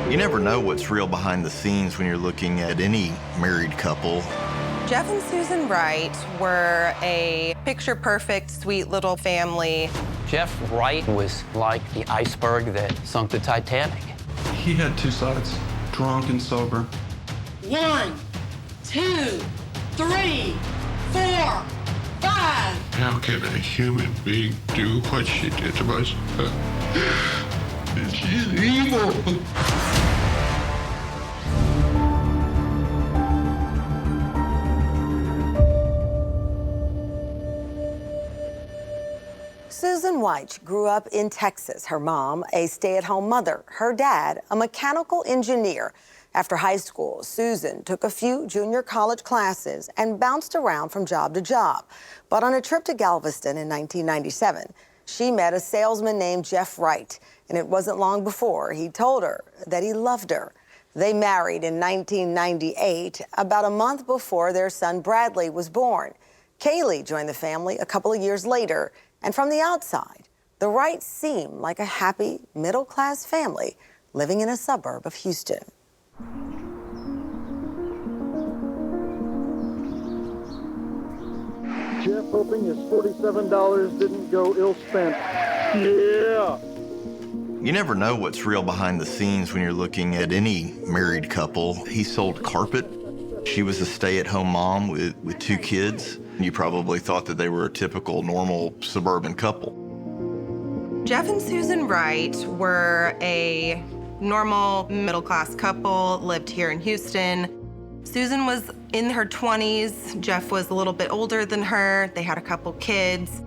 You never know what's real behind the scenes when you're looking at any married couple. Jeff and Susan Wright were a picture-perfect, sweet little family. Jeff Wright was like the iceberg that sunk the Titanic. He had two sides, drunk and sober. 1, 2, 3, 4, 5. How can a human being do what she did to my son? She's evil. Susan Wright grew up in Texas. Her mom, a stay-at-home mother. Her dad, a mechanical engineer. After high school, Susan took a few junior college classes and bounced around from job to job. But on a trip to Galveston in 1997, she met a salesman named Jeff Wright, and it wasn't long before he told her that he loved her. They married in 1998, about a month before their son Bradley was born. Kaylee joined the family a couple of years later, and from the outside, the Wrights seemed like a happy, middle-class family living in a suburb of Houston. Jeff hoping his $47 didn't go ill-spent. Yeah! You never know what's real behind the scenes when you're looking at any married couple. He sold carpet. She was a stay-at-home mom with two kids. You probably thought that they were a typical, normal suburban couple. Jeff and Susan Wright were a normal middle-class couple, lived here in Houston. Susan was in her 20s. Jeff was a little bit older than her. They had a couple kids.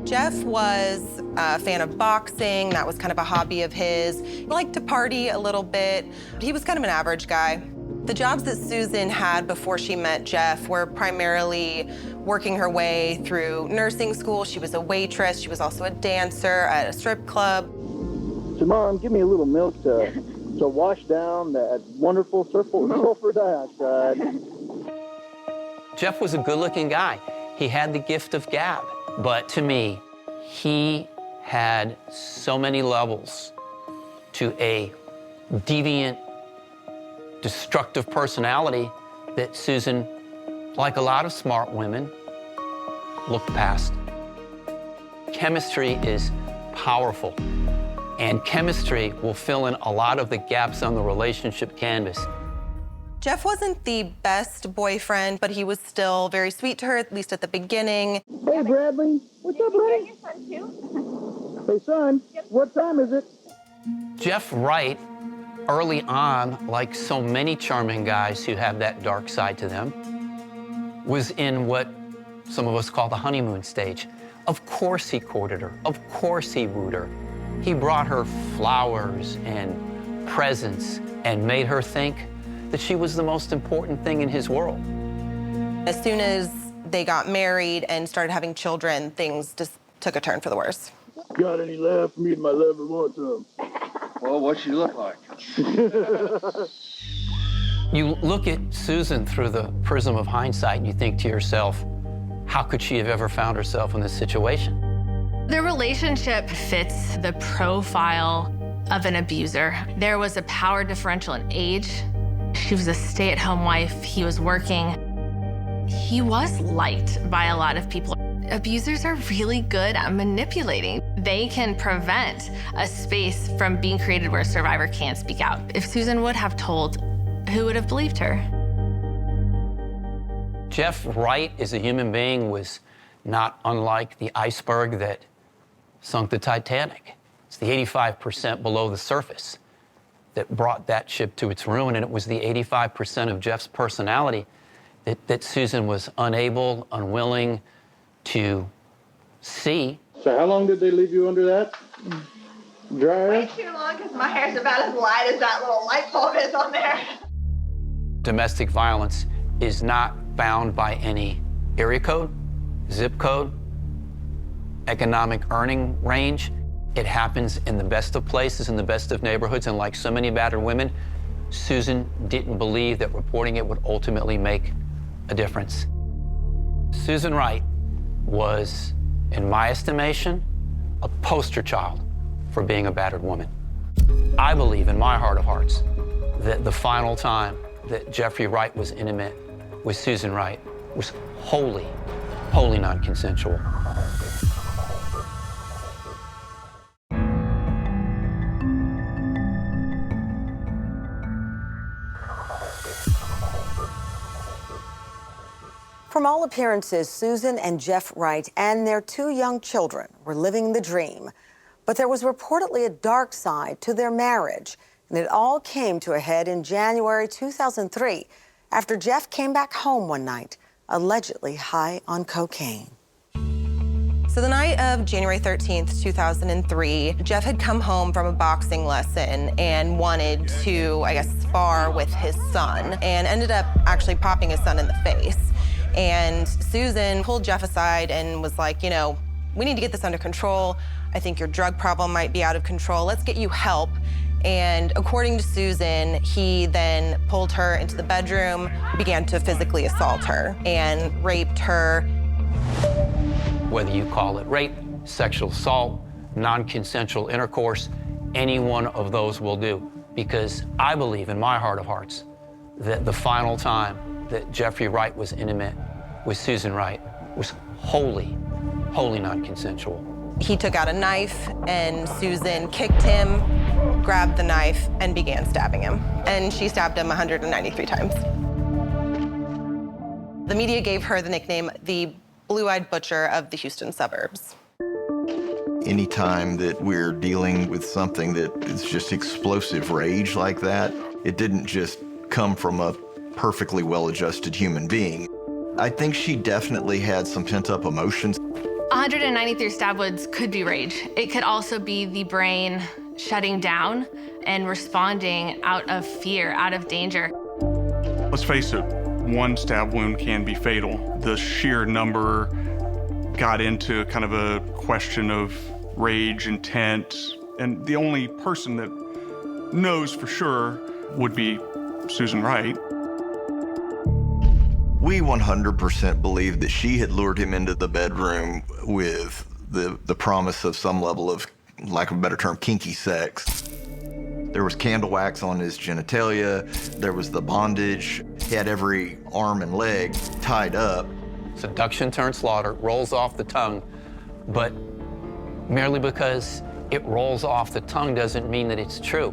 Jeff was a fan of boxing. That was kind of a hobby of his. He liked to party a little bit. He was kind of an average guy. The jobs that Susan had before she met Jeff were primarily working her way through nursing school. She was a waitress. She was also a dancer at a strip club. So, Mom, give me a little milk to wash down that wonderful sulfur dioxide. Jeff was a good-looking guy. He had the gift of gab. But to me, he had so many levels to a deviant, destructive personality that Susan, like a lot of smart women, looked past. Chemistry is powerful, and chemistry will fill in a lot of the gaps on the relationship canvas. Jeff wasn't the best boyfriend, but he was still very sweet to her, at least at the beginning. Hey, Bradley. What's up, Bradley? Your son, too? Hey, son. What time is it? Jeff Wright, early on, like so many charming guys who have that dark side to them, was in what some of us call the honeymoon stage. Of course he courted her. Of course he wooed her. He brought her flowers and presents and made her think that she was the most important thing in his world. As soon as they got married and started having children, things just took a turn for the worse. Got any left? Me and my lover want some. Well, what's she look like? You look at Susan through the prism of hindsight and you think to yourself, how could she have ever found herself in this situation? The relationship fits the profile of an abuser. There was a power differential in age. She was a stay-at-home wife. He was working. He was liked by a lot of people. Abusers are really good at manipulating. They can prevent a space from being created where a survivor can't speak out. If Susan would have told, who would have believed her? Jeff Wright as a human being was not unlike the iceberg that sunk the Titanic. It's the 85% below the surface that brought that ship to its ruin, and it was the 85% of Jeff's personality that Susan was unable, unwilling to see. So how long did they leave you under that dryer? Way too long, because my hair's about as light as that little light bulb is on there. Domestic violence is not bound by any area code, zip code, economic earning range. It happens in the best of places, in the best of neighborhoods, and like so many battered women, Susan didn't believe that reporting it would ultimately make a difference. Susan Wright was, in my estimation, a poster child for being a battered woman. I believe in my heart of hearts that the final time that Jeffrey Wright was intimate with Susan Wright was wholly non-consensual. From all appearances, Susan and Jeff Wright and their 2 young children were living the dream. But there was reportedly a dark side to their marriage, and it all came to a head in January 2003 after Jeff came back home one night, allegedly high on cocaine. So the night of January 13th, 2003, Jeff had come home from a boxing lesson and wanted to, I guess, spar with his son, and ended up actually popping his son in the face. And Susan pulled Jeff aside and was like, you know, we need to get this under control. I think your drug problem might be out of control. Let's get you help. And according to Susan, he then pulled her into the bedroom, began to physically assault her and raped her. Whether you call it rape, sexual assault, non-consensual intercourse, any one of those will do. Because I believe in my heart of hearts that the final time that Jeffrey Wright was intimate with Susan Wright was wholly non-consensual. He took out a knife and Susan kicked him, grabbed the knife, and began stabbing him. And she stabbed him 193 times. The media gave her the nickname the blue-eyed butcher of the Houston suburbs. Anytime that we're dealing with something that is just explosive rage like that, it didn't just come from a perfectly well-adjusted human being. I think she definitely had some pent-up emotions. 193 stab wounds could be rage. It could also be the brain shutting down and responding out of fear, out of danger. Let's face it, 1 stab wound can be fatal. The sheer number got into kind of a question of rage, intent, and the only person that knows for sure would be Susan Wright. We 100% believe that she had lured him into the bedroom with the promise of some level of, lack of a better term, kinky sex. There was candle wax on his genitalia, there was the bondage, he had every arm and leg tied up. Seduction turned slaughter, rolls off the tongue, but merely because it rolls off the tongue doesn't mean that it's true.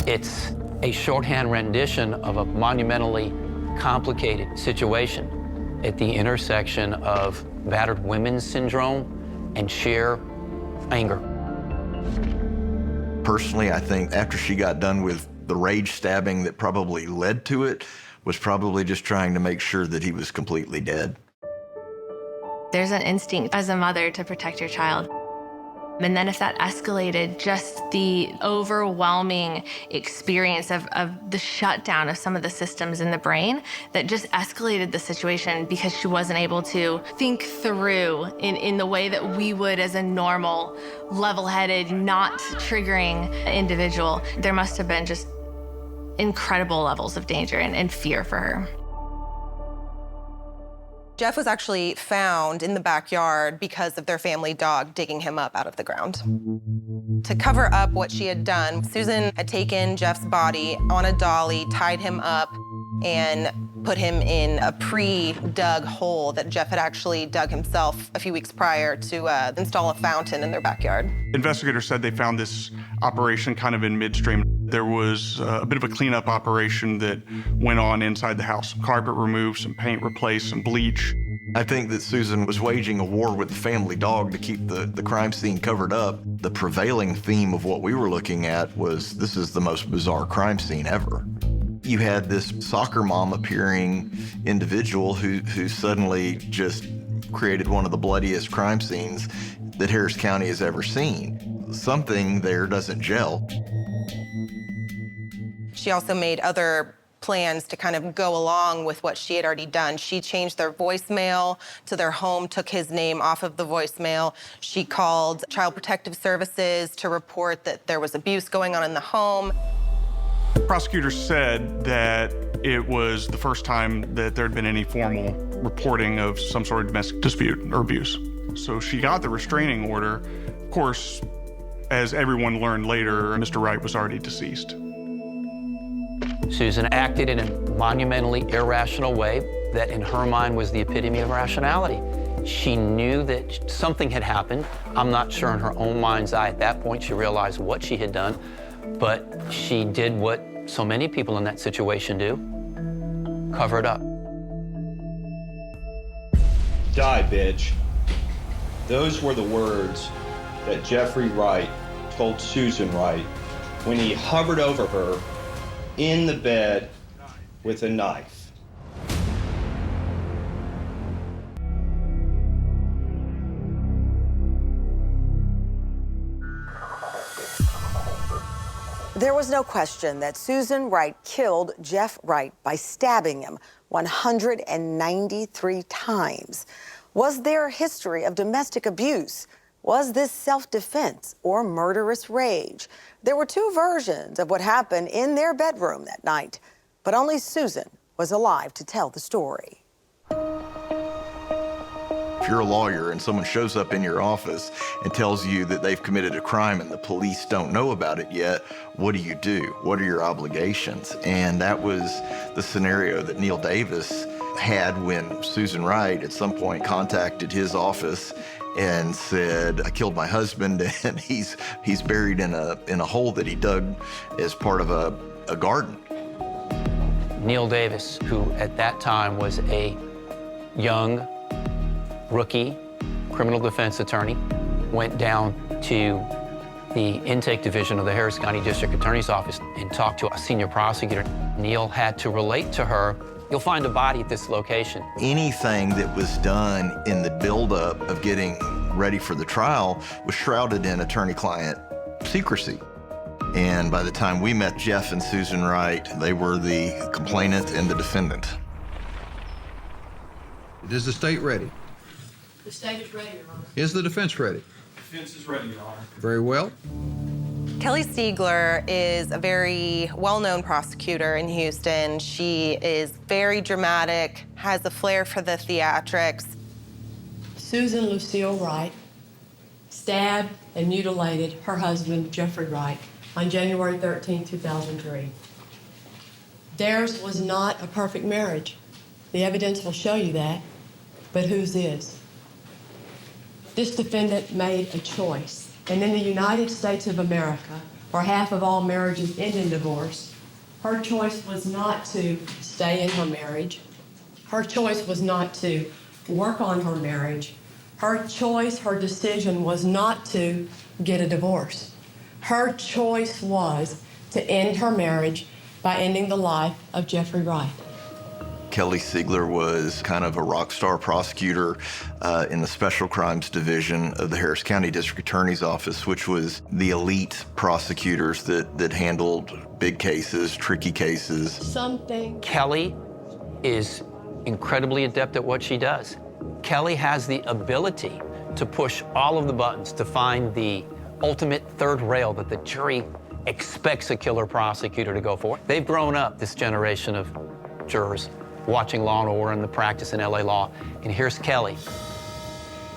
It's a shorthand rendition of a monumentally complicated situation at the intersection of battered women's syndrome and sheer anger. Personally, I think after she got done with the rage stabbing that probably led to it, was probably just trying to make sure that he was completely dead. There's an instinct as a mother to protect your child. And then if that escalated, just the overwhelming experience of the shutdown of some of the systems in the brain that just escalated the situation because she wasn't able to think through in the way that we would as a normal, level-headed, not triggering individual. There must have been just incredible levels of danger and fear for her. Jeff was actually found in the backyard because of their family dog digging him up out of the ground. To cover up what she had done, Susan had taken Jeff's body on a dolly, tied him up, and put him in a pre-dug hole that Jeff had actually dug himself a few weeks prior to install a fountain in their backyard. Investigators said they found this operation kind of in midstream. There was a bit of a cleanup operation that went on inside the house. Some carpet removed, some paint replaced, some bleach. I think that Susan was waging a war with the family dog to keep the crime scene covered up. The prevailing theme of what we were looking at was, this is the most bizarre crime scene ever. You had this soccer mom appearing individual who suddenly just created one of the bloodiest crime scenes that Harris County has ever seen. Something there doesn't gel. She also made other plans to kind of go along with what she had already done. She changed their voicemail to their home, took his name off of the voicemail. She called Child Protective Services to report that there was abuse going on in the home. Prosecutors said that it was the first time that there had been any formal reporting of some sort of domestic dispute or abuse. So she got the restraining order. Of course, As everyone learned later, Mr. Wright was already deceased. Susan acted in a monumentally irrational way that in her mind was the epitome of rationality. She knew that something had happened. I'm not sure in her own mind's eye at that point she realized what she had done, but she did what so many people in that situation do, cover it up. Die, bitch. Those were the words that Jeffrey Wright told Susan Wright when he hovered over her in the bed with a knife. There was no question that Susan Wright killed Jeff Wright by stabbing him 193 times. Was there a history of domestic abuse? Was this self-defense or murderous rage? There were two versions of what happened in their bedroom that night, but only Susan was alive to tell the story. If you're a lawyer and someone shows up in your office and tells you that they've committed a crime and the police don't know about it yet, what do you do? What are your obligations? And that was the scenario that Neil Davis had when Susan Wright at some point contacted his office and said, I killed my husband and he's buried in a hole that he dug as part of a garden. Neil Davis, who at that time was a young rookie criminal defense attorney, went down to the intake division of the Harris County District Attorney's Office and talked to a senior prosecutor. Neil had to relate to her, you'll find a body at this location. Anything that was done in the buildup of getting ready for the trial was shrouded in attorney-client secrecy. And by the time we met Jeff and Susan Wright, they were the complainant and the defendant. Is the state ready? The state is ready, Your Honor. Is the defense ready? Defense is ready, Your Honor. Very well. Kelly Stiegler is a very well-known prosecutor in Houston. She is very dramatic, has a flair for the theatrics. Susan Lucille Wright stabbed and mutilated her husband, Jeffrey Wright, on January 13, 2003. Theirs was not a perfect marriage. The evidence will show you that, but whose is? This defendant made a choice, and in the United States of America, where half of all marriages end in divorce, her choice was not to stay in her marriage. Her choice was not to work on her marriage. Her choice, her decision was not to get a divorce. Her choice was to end her marriage by ending the life of Jeffrey Wright. Kelly Stiegler was kind of a rock star prosecutor in the Special Crimes Division of the Harris County District Attorney's Office, which was the elite prosecutors that handled big cases, tricky cases. Kelly is incredibly adept at what she does. Kelly has the ability to push all of the buttons to find the ultimate third rail that the jury expects a killer prosecutor to go for. They've grown up, this generation of jurors, watching Law & Order and the practice in LA law, and here's Kelly.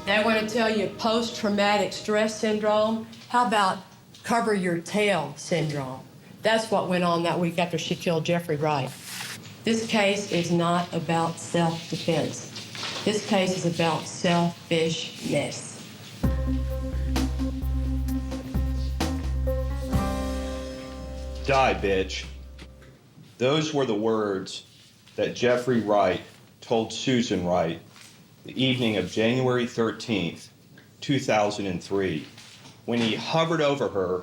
They want to tell you post-traumatic stress syndrome. How about cover your tail syndrome? That's what went on that week after she killed Jeffrey Wright. This case is not about self-defense. This case is about selfishness. Die, bitch. Those were the words that Jeffrey Wright told Susan Wright the evening of January 13th, 2003, when he hovered over her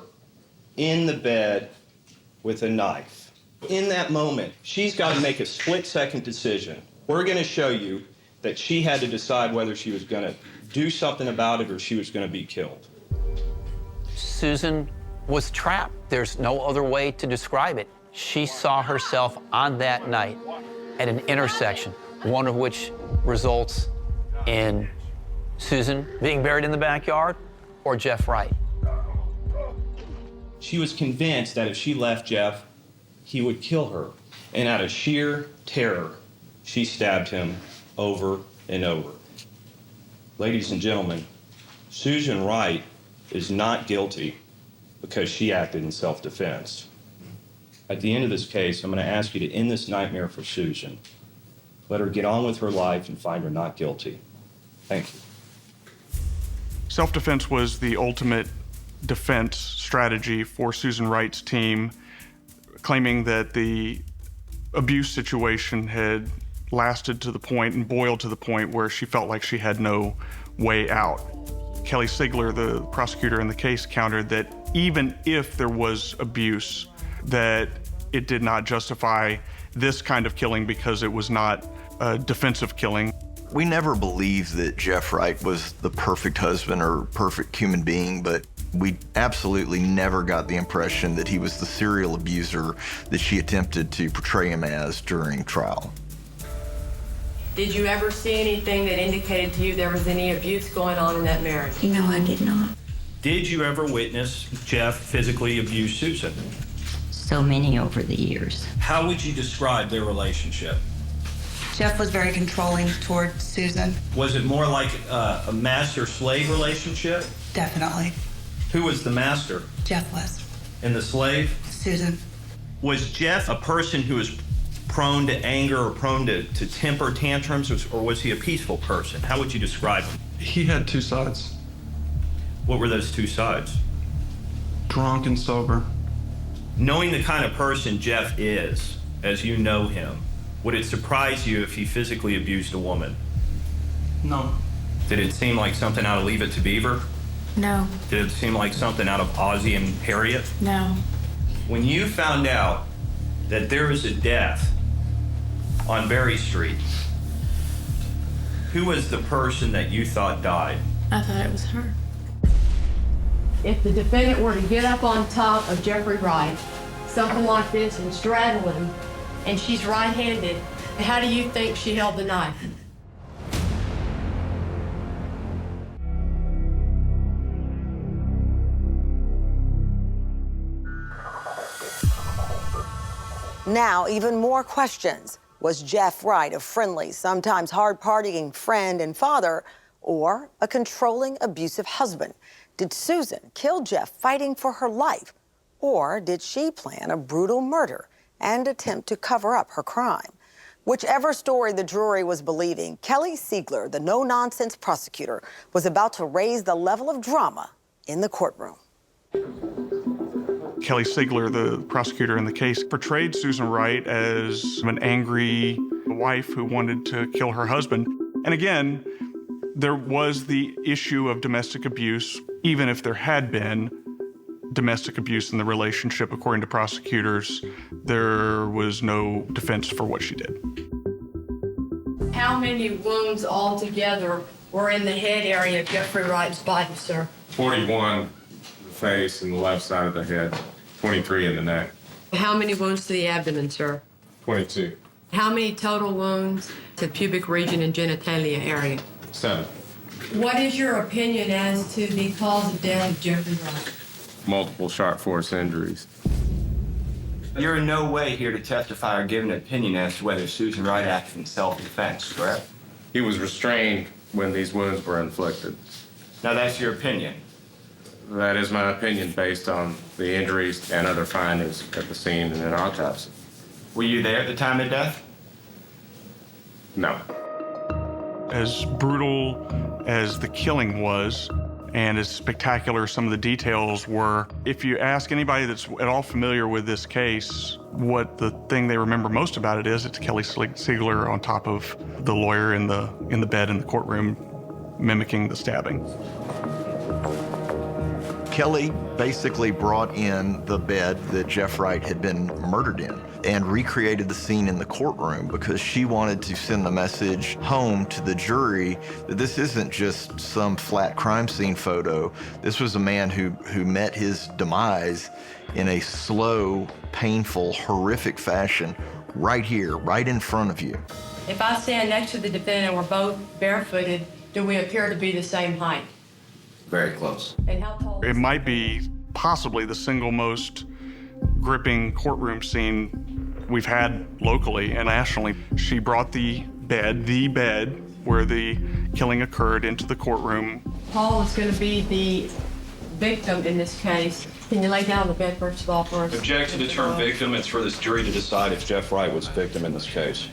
in the bed with a knife. In that moment, she's got to make a split-second decision. We're going to show you that she had to decide whether she was going to do something about it or she was going to be killed. Susan was trapped. There's no other way to describe it. She saw herself on that night at an intersection, one of which results in Susan being buried in the backyard or Jeff Wright. She was convinced that if she left Jeff, he would kill her. And out of sheer terror, she stabbed him over and over. Ladies and gentlemen, Susan Wright is not guilty because she acted in self-defense. At the end of this case, I'm going to ask you to end this nightmare for Susan. Let her get on with her life and find her not guilty. Thank you. Self-defense was the ultimate defense strategy for Susan Wright's team, claiming that the abuse situation had lasted to the point and boiled to the point where she felt like she had no way out. Kelly Sigler, the prosecutor in the case, countered that even if there was abuse, that it did not justify this kind of killing because it was not a defensive killing. We never believed that Jeff Wright was the perfect husband or perfect human being, but we absolutely never got the impression that he was the serial abuser that she attempted to portray him as during trial. Did you ever see anything that indicated to you there was any abuse going on in that marriage? No, I did not. Did you ever witness Jeff physically abuse Susan? So many over the years. How would you describe their relationship? Jeff was very controlling toward Susan. Was it more like a master-slave relationship? Definitely. Who was the master? Jeff was. And the slave? Susan. Was Jeff a person who was prone to anger or prone to temper tantrums, or was he a peaceful person? How would you describe him? He had two sides, What were those two sides? drunk and sober. Knowing the kind of person Jeff is, as you know him, would it surprise you if he physically abused a woman? No. Did it seem like something out of Leave It to Beaver? No. Did it seem like something out of Ozzie and Harriet? No. When you found out that there was a death on Berry Street, who was the person that you thought died? I thought it was her. If the defendant were to get up on top of Jeffrey Wright, something like this, and straddle him, and she's right-handed, how do you think she held the knife? Now, even more questions. Was Jeff Wright a friendly, sometimes hard-partying friend and father, or a controlling, abusive husband? Did Susan kill Jeff fighting for her life, or did she plan a brutal murder and attempt to cover up her crime? Whichever story the jury was believing, Kelly Sigler, the no-nonsense prosecutor, was about to raise the level of drama in the courtroom. Kelly Sigler, the prosecutor in the case, portrayed Susan Wright as an angry wife who wanted to kill her husband. And again, there was the issue of domestic abuse. Even if there had been domestic abuse in the relationship, according to prosecutors, there was no defense for what she did. How many wounds altogether were in the head area of Jeffrey Wright's body, sir? 41 the face and the left side of the head, 23 in the neck. How many wounds to the abdomen, sir? 22. How many total wounds to pubic region and genitalia area? 7. What is your opinion as to the cause of death of Jeffrey Wright? Multiple sharp force injuries. You're in no way here to testify or give an opinion as to whether Susan Wright acted in self-defense, correct? He was restrained when these wounds were inflicted. Now that's your opinion. That is my opinion based on the injuries and other findings at the scene and an autopsy. Were you there at the time of death? No. As brutal as the killing was, and as spectacular some of the details were, if you ask anybody that's at all familiar with this case, what the thing they remember most about it is, it's Kelly Sigler on top of the lawyer in the bed in the courtroom, mimicking the stabbing. Kelly basically brought in the bed that Jeff Wright had been murdered in and recreated the scene in the courtroom because she wanted to send the message home to the jury that this isn't just some flat crime scene photo. This was a man who met his demise in a slow, painful, horrific fashion right here, right in front of you. If I stand next to the defendant and we're both barefooted, do we appear to be the same height? Very close. And how tall? It might be possibly the single most gripping courtroom scene we've had locally and nationally. She brought the bed where the killing occurred into the courtroom. Paul is going to be the victim in this case. Can you lay down on the bed first of all for us? Objection to term victim. It's for this jury to decide if Jeff Wright was a victim in this case.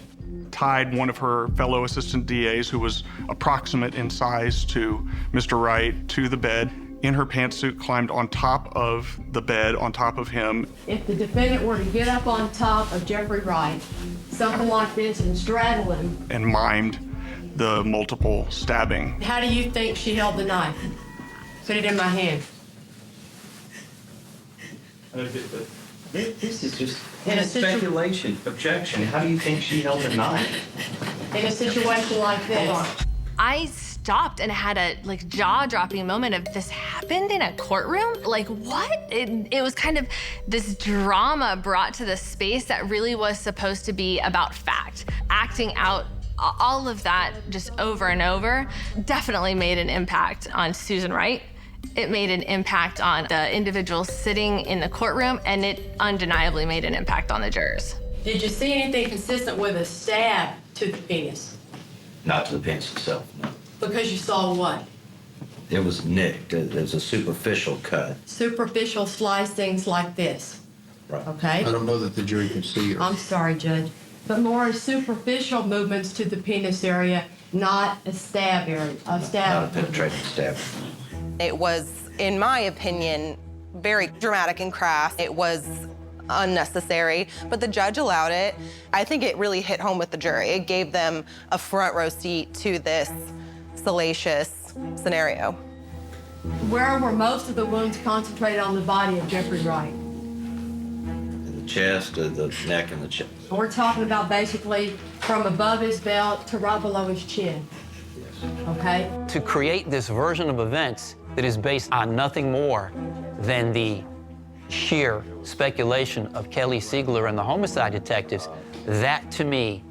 Tied one of her fellow assistant DAs, who was approximate in size to Mr. Wright, to the bed. In her pantsuit, climbed on top of the bed, on top of him. If the defendant were to get up on top of Jeffrey Wright, something like this, and straddle him. And mimed the multiple stabbing. How do you think she held the knife? Put it in my hand. This is just In a speculation. Objection. How do you think she held the knife? In a situation like this. I stopped and had a jaw-dropping moment of, this happened in a courtroom? Like, what? It was kind of this drama brought to the space that really was supposed to be about fact. Acting out all of that just over and over definitely made an impact on Susan Wright. It made an impact on the individuals sitting in the courtroom, and it undeniably made an impact on the jurors. Did you see anything consistent with a stab to the penis? Not to the penis itself, no. Because you saw what? It was nicked. It was a superficial cut. Superficial slicings like this. Right. Okay? I don't know that the jury can see her. I'm sorry, Judge. But more superficial movements to the penis area, not a stab area. A stab. Not a penetrating stab. It was, in my opinion, very dramatic and crass. It was unnecessary, but the judge allowed it. I think it really hit home with the jury. It gave them a front row seat to this salacious scenario. Where were most of the wounds concentrated on the body of Jeffrey Wright? The chest, the neck, and the chest. We're talking about basically from above his belt to right below his chin. Okay? To create this version of events that is based on nothing more than the sheer speculation of Kelly Siegler and the homicide detectives, that to me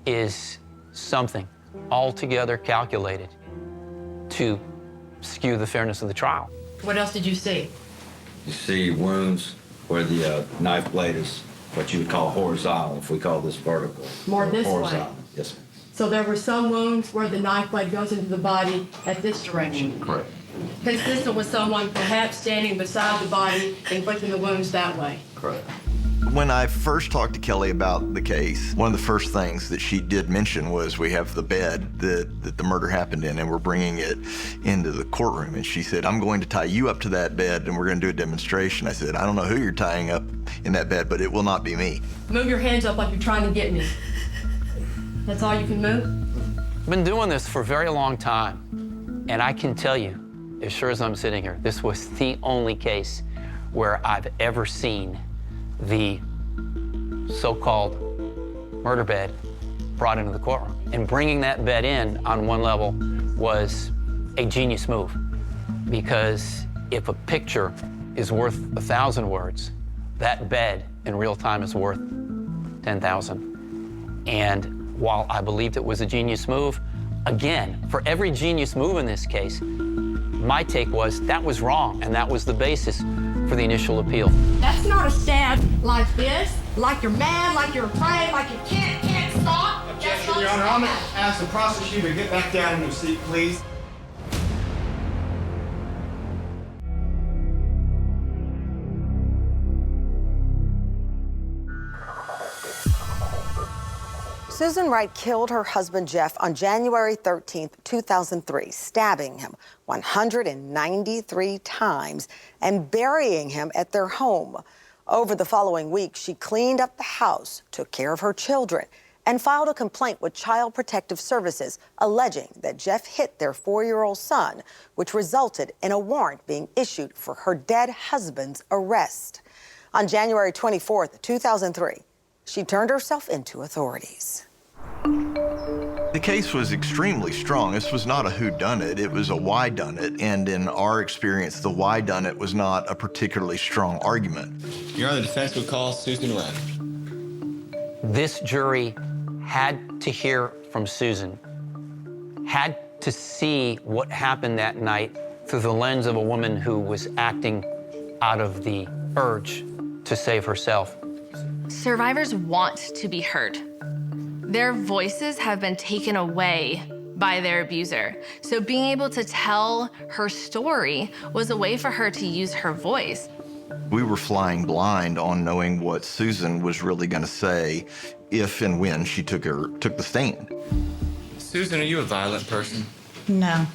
is something altogether calculated to skew the fairness of the trial. What else did you see? You see wounds where the knife blade is what you would call horizontal, if we call this vertical. More this way. Horizontal, yes, ma'am. So there were some wounds where the knife blade goes into the body at this direction. Correct. Consistent with someone perhaps standing beside the body, inflicting the wounds that way. Correct. When I first talked to Kelly about the case, one of the first things that she did mention was we have the bed that the murder happened in, and we're bringing it into the courtroom. And she said, I'm going to tie you up to that bed, and we're going to do a demonstration. I said, I don't know who you're tying up in that bed, but it will not be me. Move your hands up like you're trying to get me. That's all you can move? I've been doing this for a very long time, and I can tell you, as sure as I'm sitting here, this was the only case where I've ever seen the so-called murder bed brought into the courtroom. And bringing that bed in on one level was a genius move, because if a picture is worth 1,000 words, that bed in real time is worth 10,000. And while I believed it was a genius move, again, for every genius move in this case, my take was that was wrong, and that was the basis for the initial appeal. That's not a stab like this, like you're mad, like you're afraid, like you can't stop. Objection, Your Honor. I'm going to ask the prosecutor to get back down in your seat, please. Susan Wright killed her husband, Jeff, on January 13, 2003, stabbing him 193 times and burying him at their home. Over the following week, she cleaned up the house, took care of her children, and filed a complaint with Child Protective Services alleging that Jeff hit their 4-year-old son, which resulted in a warrant being issued for her dead husband's arrest. On January 24, 2003, she turned herself into authorities. The case was extremely strong. This was not a whodunit, it was a whydunit, and in our experience, the whydunit was not a particularly strong argument. Your Honor, the defense would call Susan Wright. This jury had to hear from Susan, had to see what happened that night through the lens of a woman who was acting out of the urge to save herself. Survivors want to be heard. Their voices have been taken away by their abuser. So being able to tell her story was a way for her to use her voice. We were flying blind on knowing what Susan was really going to say if and when she took the stand. Susan, are you a violent person? No.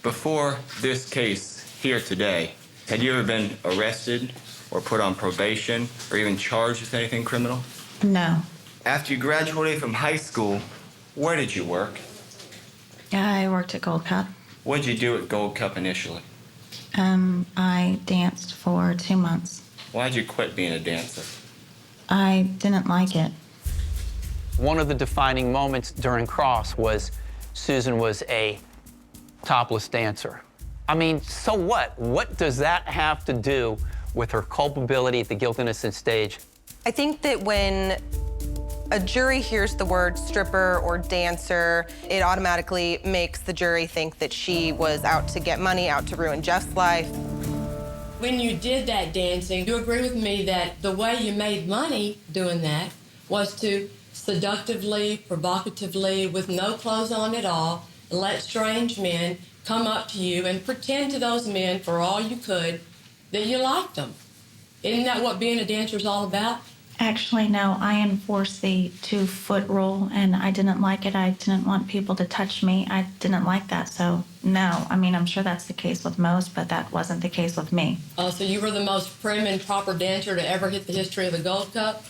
Before this case here today, had you ever been arrested or put on probation or even charged with anything criminal? No. After you graduated from high school, where did you work? I worked at Gold Cup. What did you do at Gold Cup initially? I danced for 2 months. Why'd you quit being a dancer? I didn't like it. One of the defining moments during Cross was Susan was a topless dancer. I mean, so what? What does that have to do with her culpability at the guilt innocence stage? I think that when a jury hears the word stripper or dancer, it automatically makes the jury think that she was out to get money, out to ruin Jeff's life. When you did that dancing, you agree with me that the way you made money doing that was to seductively, provocatively, with no clothes on at all, let strange men come up to you and pretend to those men for all you could that you liked them. Isn't that what being a dancer is all about? Actually, no, I enforced the 2-foot rule, and I didn't like it. I didn't want people to touch me. I didn't like that, so no. I mean, I'm sure that's the case with most, but that wasn't the case with me. Oh, so you were the most prim and proper dancer to ever hit the history of the Gold Cup?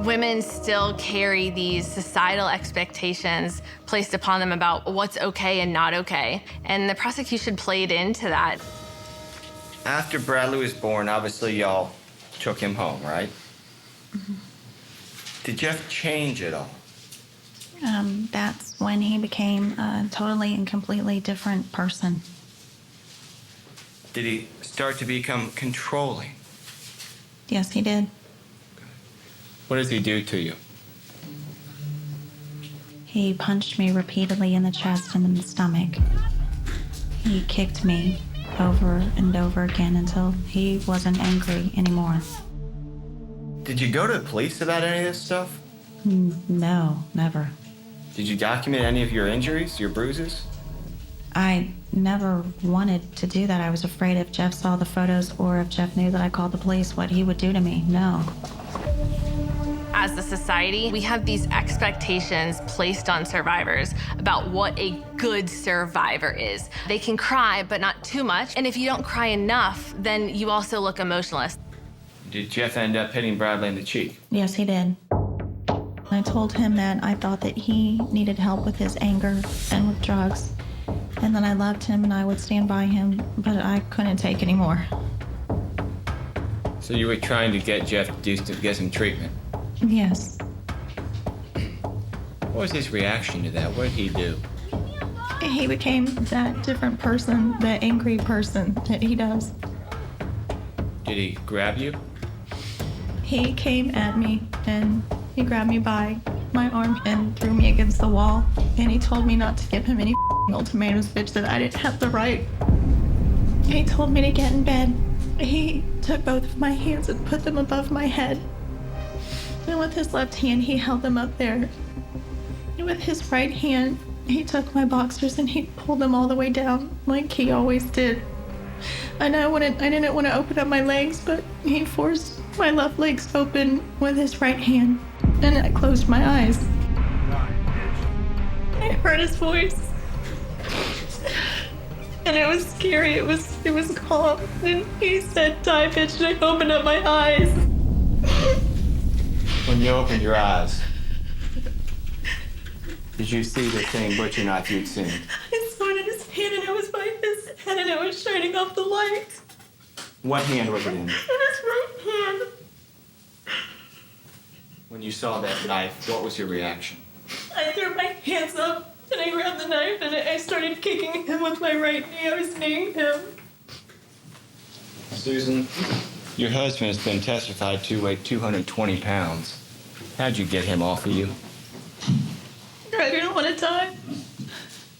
Women still carry these societal expectations placed upon them about what's okay and not okay, and the prosecution played into that. After Bradley was born, obviously y'all took him home, right? Did Jeff change at all? That's when he became a totally and completely different person. Did he start to become controlling? Yes, he did. What does he do to you? He punched me repeatedly in the chest and in the stomach. He kicked me over and over again until he wasn't angry anymore. Did you go to the police about any of this stuff? No, never. Did you document any of your injuries, your bruises? I never wanted to do that. I was afraid if Jeff saw the photos or if Jeff knew that I called the police, what he would do to me. No. As a society, we have these expectations placed on survivors about what a good survivor is. They can cry, but not too much. And if you don't cry enough, then you also look emotionless. Did Jeff end up hitting Bradley in the cheek? Yes, he did. I told him that I thought that he needed help with his anger and with drugs. And that I loved him and I would stand by him, but I couldn't take anymore. So you were trying to get Jeff to get some treatment? Yes. What was his reaction to that? What did he do? He became that different person, that angry person that he does. Did he grab you? He came at me and he grabbed me by my arm and threw me against the wall. And he told me not to give him any ultimatums, bitch, that I didn't have the right. He told me to get in bed. He took both of my hands and put them above my head. And with his left hand, he held them up there. And with his right hand, he took my boxers and he pulled them all the way down like he always did. And I didn't want to open up my legs, but he forced my left legs open with his right hand. And I closed my eyes. I heard his voice. And it was scary. It was calm. And he said, "Die, bitch," and I opened up my eyes. When you opened your eyes, did you see the same butcher knife you'd seen? I saw it in his hand, and it was by his head, and it was shining off the light. What hand was it in? In his right hand. When you saw that knife, what was your reaction? I threw my hands up, and I grabbed the knife, and I started kicking him with my right knee. I was kneeing him. Susan, your husband has been testified to weigh 220 pounds. How'd you get him off of you? I didn't want to die.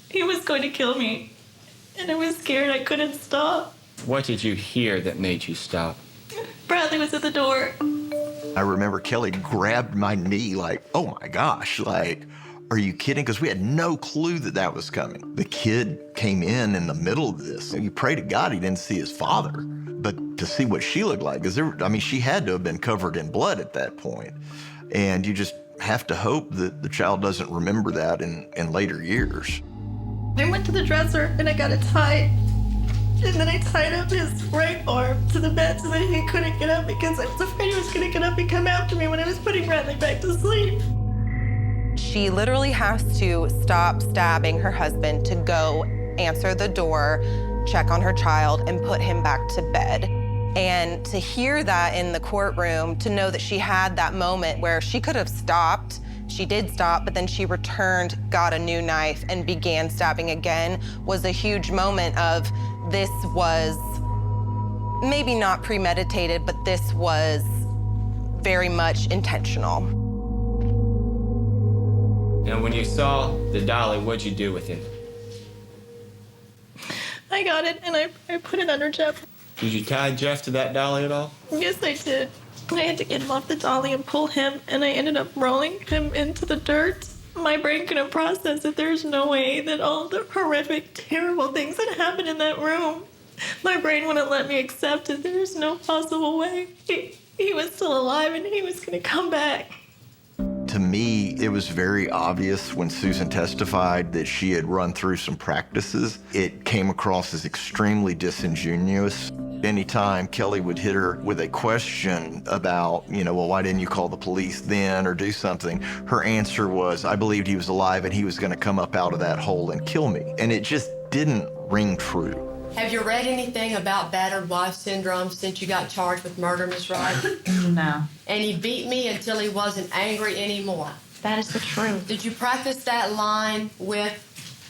He was going to kill me, and I was scared. I couldn't stop. What did you hear that made you stop? Bradley was at the door. I remember Kelly grabbed my knee like, oh my gosh, like, Are you kidding? Because we had no clue that that was coming. The kid came in the middle of this. You pray to God he didn't see his father. But to see what she looked like, she had to have been covered in blood at that point. And you just have to hope that the child doesn't remember that in later years. I went to the dresser and I got it tied. And then I tied up his right arm to the bed so that he couldn't get up because I was afraid he was going to get up and come after me when I was putting Bradley back to sleep. She literally has to stop stabbing her husband to go answer the door, check on her child, and put him back to bed. And to hear that in the courtroom, to know that she had that moment where she could have stopped, she did stop, but then she returned, got a new knife, and began stabbing again, was a huge moment of this was maybe not premeditated, but this was very much intentional. Now, when you saw the dolly, what'd you do with it? I got it and I put it under Jeff. Did you tie Jeff to that dolly at all? Yes, I did. I had to get him off the dolly and pull him, and I ended up rolling him into the dirt. My brain couldn't process that there's no way that all the horrific, terrible things that happened in that room, my brain wouldn't let me accept it. There's no possible way. He was still alive and he was gonna come back. To me, it was very obvious when Susan testified that she had run through some practices. It came across as extremely disingenuous. Anytime Kelly would hit her with a question about, well, why didn't you call the police then or do something? Her answer was, I believed he was alive and he was going to come up out of that hole and kill me. And it just didn't ring true. Have you read anything about battered wife syndrome since you got charged with murder, Miss Wright? No. And he beat me until he wasn't angry anymore. That is the truth. Did you practice that line with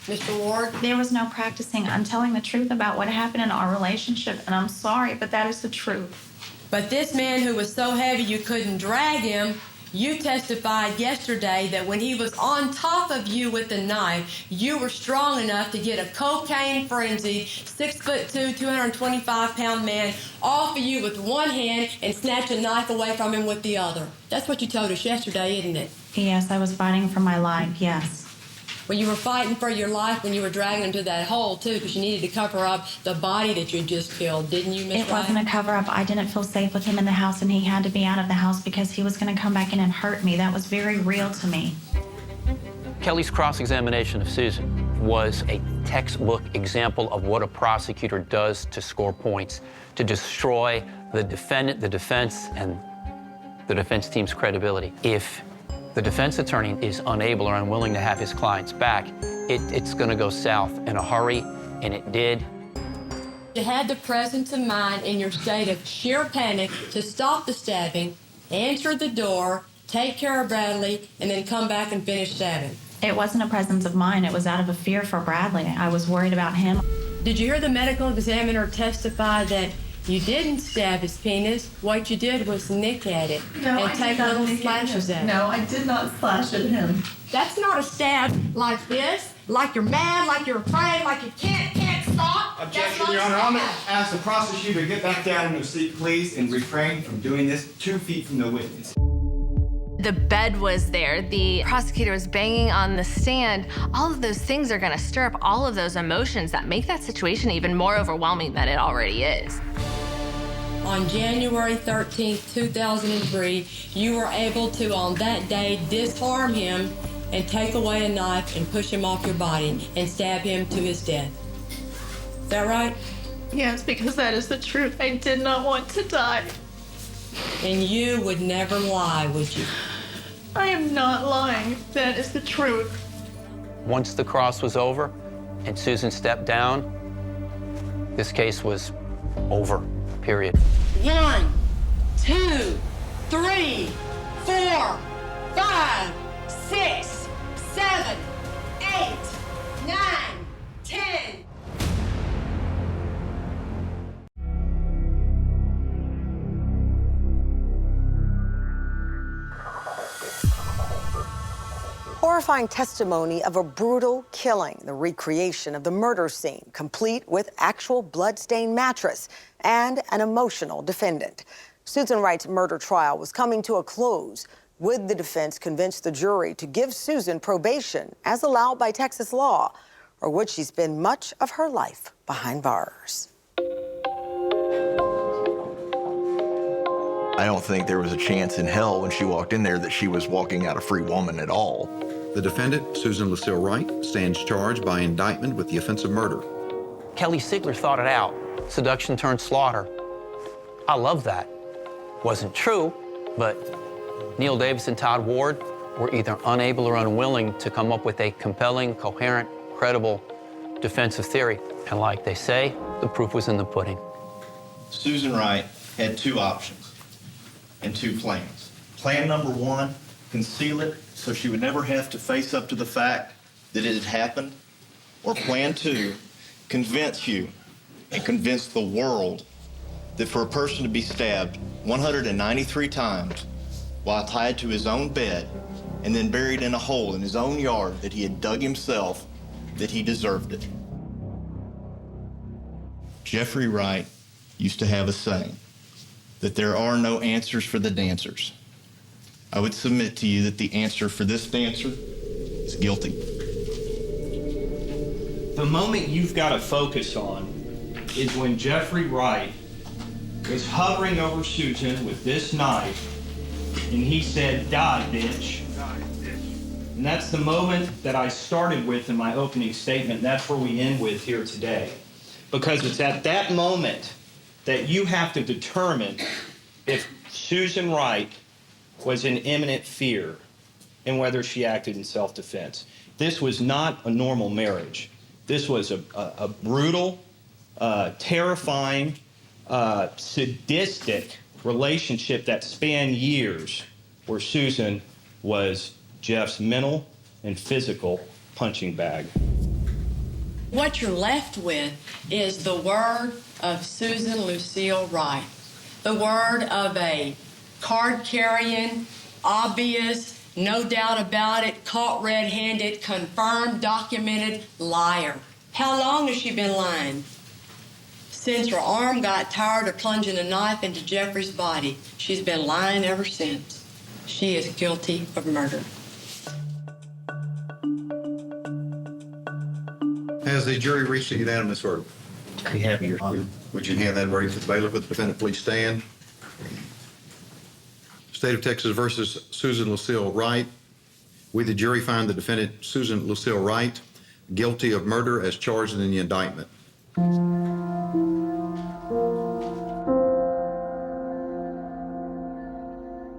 Mr. Ward? There was no practicing. I'm telling the truth about what happened in our relationship, and I'm sorry, but that is the truth. But this man who was so heavy you couldn't drag him, you testified yesterday that when he was on top of you with the knife, you were strong enough to get a cocaine-frenzied, 6'2", 225-pound man off of you with one hand and snatch a knife away from him with the other. That's what you told us yesterday, isn't it? Yes, I was fighting for my life, yes. Well, you were fighting for your life when you were dragging him to that hole, too, because you needed to cover up the body that you just killed, didn't you, Miss Wright? It wasn't a cover-up. I didn't feel safe with him in the house, and he had to be out of the house because he was going to come back in and hurt me. That was very real to me. Kelly's cross-examination of Susan was a textbook example of what a prosecutor does to score points, to destroy the defendant, the defense, and the defense team's credibility. If the defense attorney is unable or unwilling to have his clients back, it's going to go south in a hurry, and it did. You had the presence of mind in your state of sheer panic to stop the stabbing, answer the door, take care of Bradley, and then come back and finish stabbing. It wasn't a presence of mind. It was out of a fear for Bradley. I was worried about him. Did you hear the medical examiner testify that you didn't stab his penis? What you did was nick at it and take little slashes at it. No, I did not slash at him. That's not a stab like this, like you're mad, like you're afraid, like you can't stop. Objection, Your Honor. I'm going to ask the prosecutor to get back down in your seat, please, and refrain from doing this 2 feet from the witness. The bed was there. The prosecutor was banging on the stand. All of those things are going to stir up all of those emotions that make that situation even more overwhelming than it already is. On January 13th, 2003, you were able to, on that day, disarm him and take away a knife and push him off your body and stab him to his death. Is that right? Yes, because that is the truth. I did not want to die. And you would never lie, would you? I am not lying. That is the truth. Once the cross was over and Susan stepped down, this case was over, period. 1, 2, 3, 4, 5, 6, 7, 8, 9, 10. Horrifying testimony of a brutal killing, the recreation of the murder scene, complete with actual blood-stained mattress and an emotional defendant. Susan Wright's murder trial was coming to a close. Would the defense convince the jury to give Susan probation as allowed by Texas law, or would she spend much of her life behind bars? I don't think there was a chance in hell when she walked in there that she was walking out a free woman at all. The defendant, Susan Lucille Wright, stands charged by indictment with the offense of murder. Kelly Sigler thought it out. Seduction turned slaughter. I love that. Wasn't true, but Neil Davis and Todd Ward were either unable or unwilling to come up with a compelling, coherent, credible defensive theory. And like they say, the proof was in the pudding. Susan Wright had two options and two plans. Plan number one, conceal it so she would never have to face up to the fact that it had happened. Or plan two, convince you and convince the world that for a person to be stabbed 193 times while tied to his own bed and then buried in a hole in his own yard that he had dug himself, that he deserved it. Jeffrey Wright used to have a saying that there are no answers for the dancers. I would submit to you that the answer for this dancer is guilty. The moment you've got to focus on is when Jeffrey Wright was hovering over Susan with this knife, and he said, "Die, bitch." And that's the moment that I started with in my opening statement, and that's where we end with here today. Because it's at that moment that you have to determine if Susan Wright was in imminent fear and whether she acted in self-defense. This was not a normal marriage. This was a brutal, terrifying, sadistic relationship that spanned years, where Susan was Jeff's mental and physical punching bag. What you're left with is the word of Susan Lucille Wright, the word of a card-carrying, obvious, no doubt about it, caught red-handed, confirmed, documented liar. How long has she been lying? Since her arm got tired of plunging a knife into Jeffrey's body, she's been lying ever since. She is guilty of murder. Has the jury reached a unanimous verdict? We have your honor. Would you hand that verdict to the bailiff? Would the defendant please stand? State of Texas versus Susan Lucille Wright. We, the jury, find the defendant, Susan Lucille Wright, guilty of murder as charged in the indictment.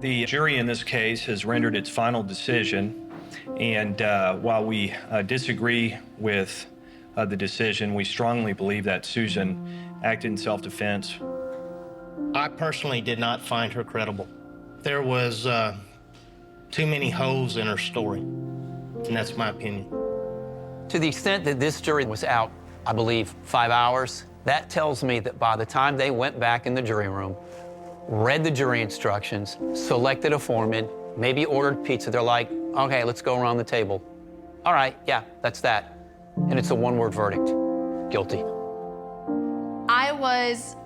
The jury in this case has rendered its final decision, and while we disagree with the decision, we strongly believe that Susan acted in self-defense. I personally did not find her credible. There was too many holes in her story, and that's my opinion. To the extent that this jury was out, I believe, 5 hours, that tells me that by the time they went back in the jury room, read the jury instructions, selected a foreman, maybe ordered pizza, they're like, okay, let's go around the table. All right, yeah, that's that. And it's a one-word verdict, guilty. I was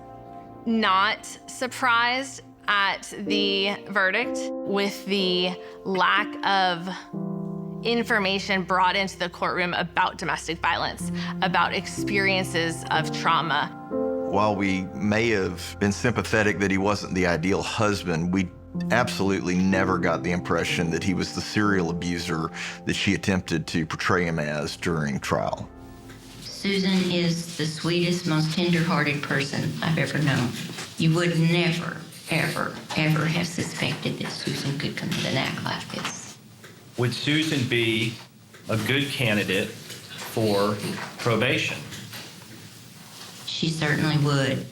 not surprised at the verdict with the lack of information brought into the courtroom about domestic violence, about experiences of trauma. While we may have been sympathetic that he wasn't the ideal husband, we absolutely never got the impression that he was the serial abuser that she attempted to portray him as during trial. Susan is the sweetest, most tender-hearted person I've ever known. You would never, ever, ever have suspected that Susan could commit an act like this. Would Susan be a good candidate for probation? She certainly would.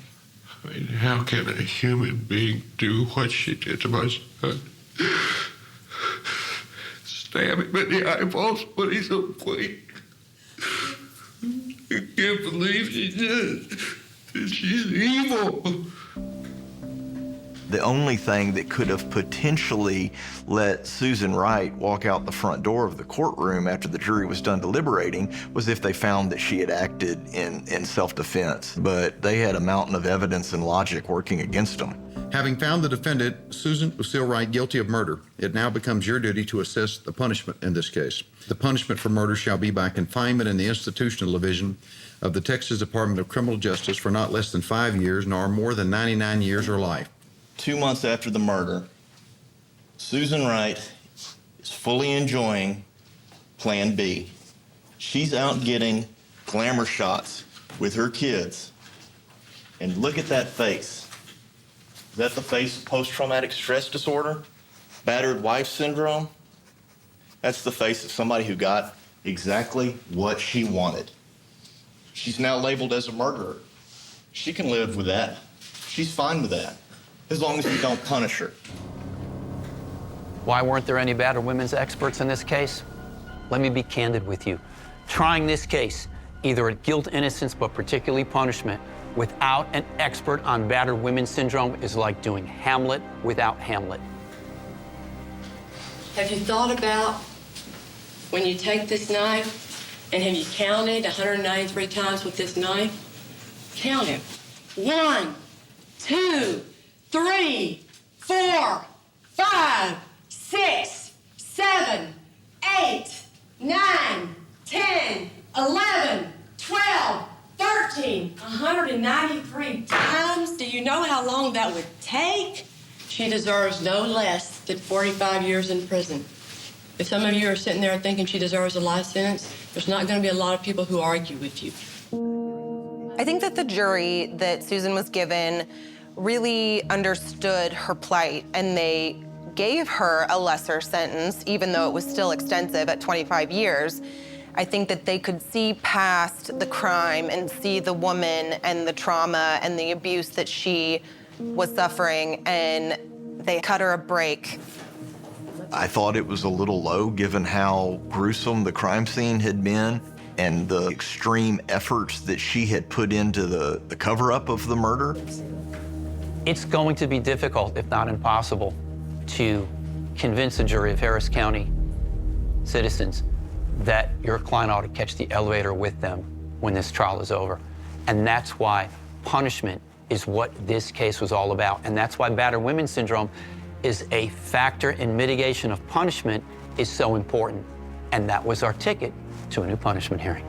I mean, how can a human being do what she did to my son? Stab him in the eyeballs when he's awake. I can't believe she did. She's evil. The only thing that could have potentially let Susan Wright walk out the front door of the courtroom after the jury was done deliberating was if they found that she had acted in self-defense. But they had a mountain of evidence and logic working against them. Having found the defendant, Susan Lucille Wright, guilty of murder, it now becomes your duty to assess the punishment in this case. The punishment for murder shall be by confinement in the institutional division of the Texas Department of Criminal Justice for not less than 5 years, nor more than 99 years or life. 2 months after the murder, Susan Wright is fully enjoying Plan B. She's out getting glamour shots with her kids. And look at that face. Is that the face of post-traumatic stress disorder? Battered wife syndrome? That's the face of somebody who got exactly what she wanted. She's now labeled as a murderer. She can live with that. She's fine with that, as long as we don't punish her. Why weren't there any battered women's experts in this case? Let me be candid with you. Trying this case, either at guilt, innocence, but particularly punishment, without an expert on battered women's syndrome is like doing Hamlet without Hamlet. Have you thought about when you take this knife, and have you counted 193 times with this knife? Count it. 1, 2, 3, 4, 5, 6, 7, 8, 9, 10, 11, 12, 13, 193 times. Do you know how long that would take? She deserves no less than 45 years in prison. If some of you are sitting there thinking she deserves a life sentence, there's not going to be a lot of people who argue with you. I think that the jury that Susan was given really understood her plight, and they gave her a lesser sentence, even though it was still extensive at 25 years. I think that they could see past the crime and see the woman and the trauma and the abuse that she was suffering, and they cut her a break. I thought it was a little low given how gruesome the crime scene had been and the extreme efforts that she had put into the cover-up of the murder. It's going to be difficult, if not impossible, to convince a jury of Harris County citizens that your client ought to catch the elevator with them when this trial is over. And that's why punishment is what this case was all about. And that's why battered women's syndrome is a factor in mitigation of punishment is so important. And that was our ticket to a new punishment hearing.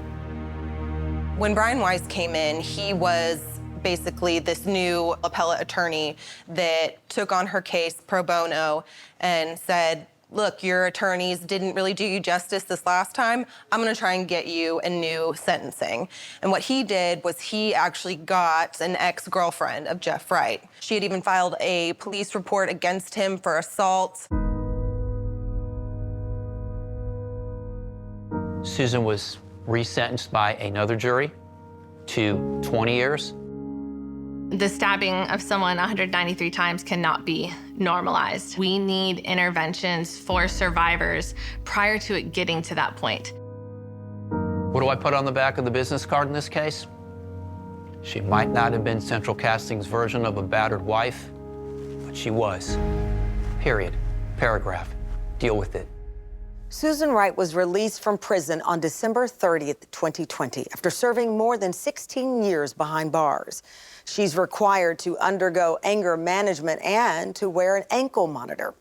When Brian Weiss came in, he was basically this new appellate attorney that took on her case pro bono and said, look, your attorneys didn't really do you justice this last time. I'm gonna try and get you a new sentencing. And what he did was he actually got an ex-girlfriend of Jeff Wright. She had even filed a police report against him for assault. Susan was resentenced by another jury to 20 years. The stabbing of someone 193 times cannot be normalized. We need interventions for survivors prior to it getting to that point. What do I put on the back of the business card in this case? She might not have been Central Casting's version of a battered wife, but she was. Period. Paragraph. Deal with it. Susan Wright was released from prison on December 30th, 2020, after serving more than 16 years behind bars. She's required to undergo anger management and to wear an ankle monitor.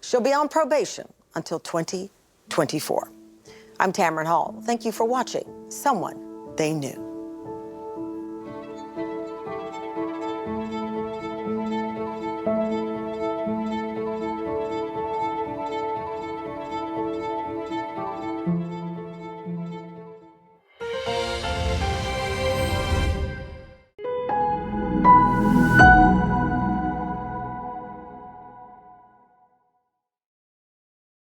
She'll be on probation until 2024. I'm Tamron Hall. Thank you for watching Someone They Knew.